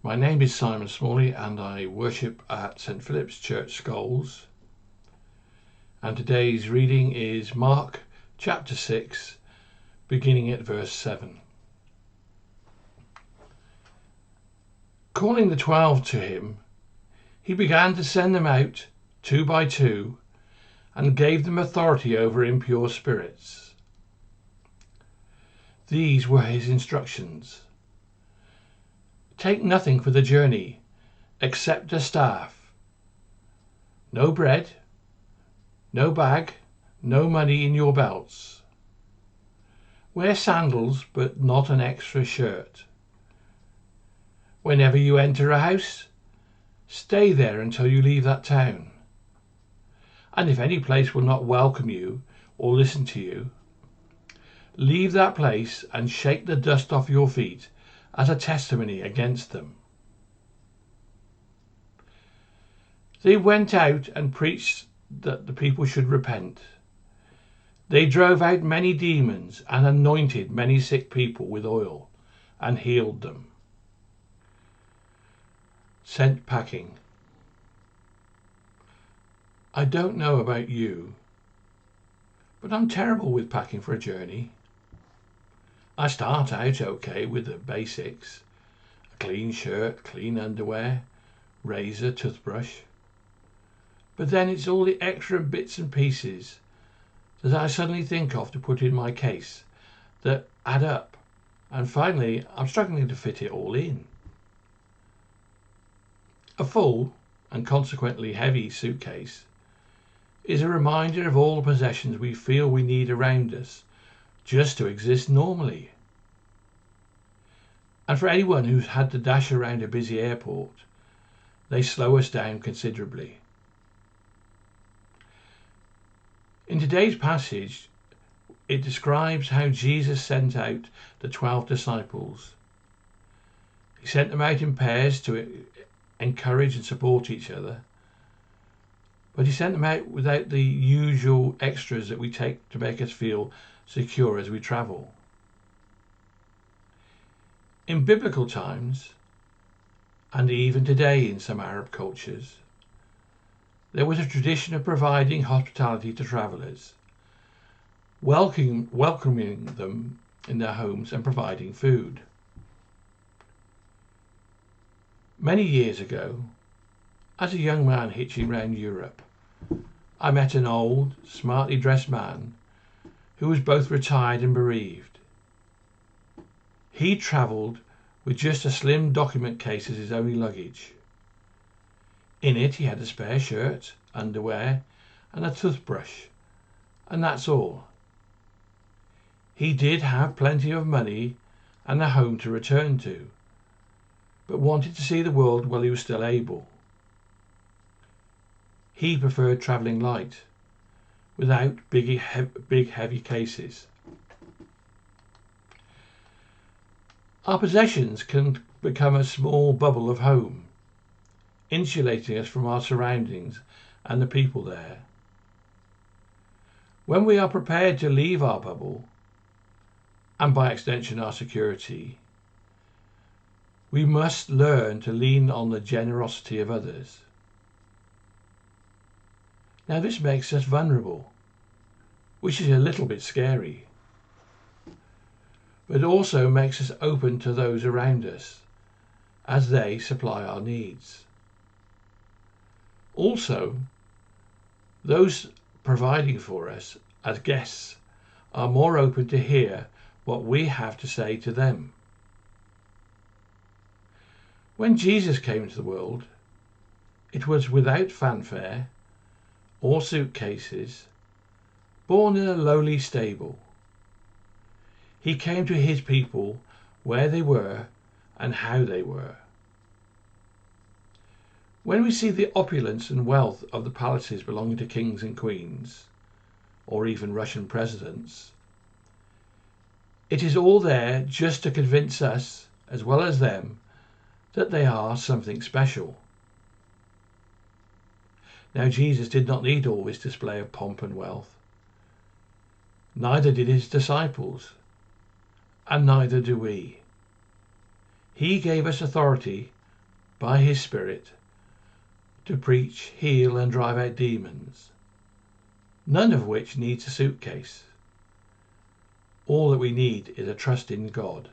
My name is Simon Smalley and I worship at St Philip's Church, Scholes. And today's reading is Mark chapter 6, beginning at verse 7. Calling the 12 to him, he began to send them out 2 by 2 and gave them authority over impure spirits. These were his instructions. Take nothing for the journey except a staff, no bread, no bag, no money in your belts. Wear sandals, but not an extra shirt. Whenever you enter a house, stay there until you leave that town. And if any place will not welcome you or listen to you, leave that place and shake the dust off your feet as a testimony against them. They went out and preached that the people should repent. They drove out many demons and anointed many sick people with oil and healed them. Sent packing. I don't know about you, but I'm terrible with packing for a journey. I start out okay with the basics: a clean shirt, clean underwear, razor, toothbrush. But then it's all the extra bits and pieces that I suddenly think of to put in my case that add up, and finally I'm struggling to fit it all in. A full and consequently heavy suitcase is a reminder of all the possessions we feel we need around us just to exist normally. And for anyone who's had to dash around a busy airport, they slow us down considerably. In today's passage, it describes how Jesus sent out the 12 disciples. He sent them out in pairs to encourage and support each other, but he sent them out without the usual extras that we take to make us feel secure as we travel. In biblical times, and even today in some Arab cultures, there was a tradition of providing hospitality to travellers, welcoming them in their homes and providing food. Many years ago, as a young man hitching around Europe, I met an old, smartly dressed man who was both retired and bereaved. He travelled with just a slim document case as his only luggage. In it he had a spare shirt, underwear and a toothbrush, and that's all. He did have plenty of money and a home to return to, but wanted to see the world while he was still able. He preferred travelling light, without big heavy cases. Our possessions can become a small bubble of home, insulating us from our surroundings and the people there. When we are prepared to leave our bubble, and by extension our security, we must learn to lean on the generosity of others. Now this makes us vulnerable, which is a little bit scary, but also makes us open to those around us as they supply our needs. Also, those providing for us as guests are more open to hear what we have to say to them. When Jesus came into the world, it was without fanfare or suitcases, born in a lowly stable. He came to his people where they were and how they were. When we see the opulence and wealth of the palaces belonging to kings and queens, or even Russian presidents, it is all there just to convince us, as well as them, that they are something special. Now Jesus did not need all this display of pomp and wealth. Neither did his disciples, and neither do we. He gave us authority by his Spirit to preach, heal, and drive out demons, none of which needs a suitcase. All that we need is a trust in God.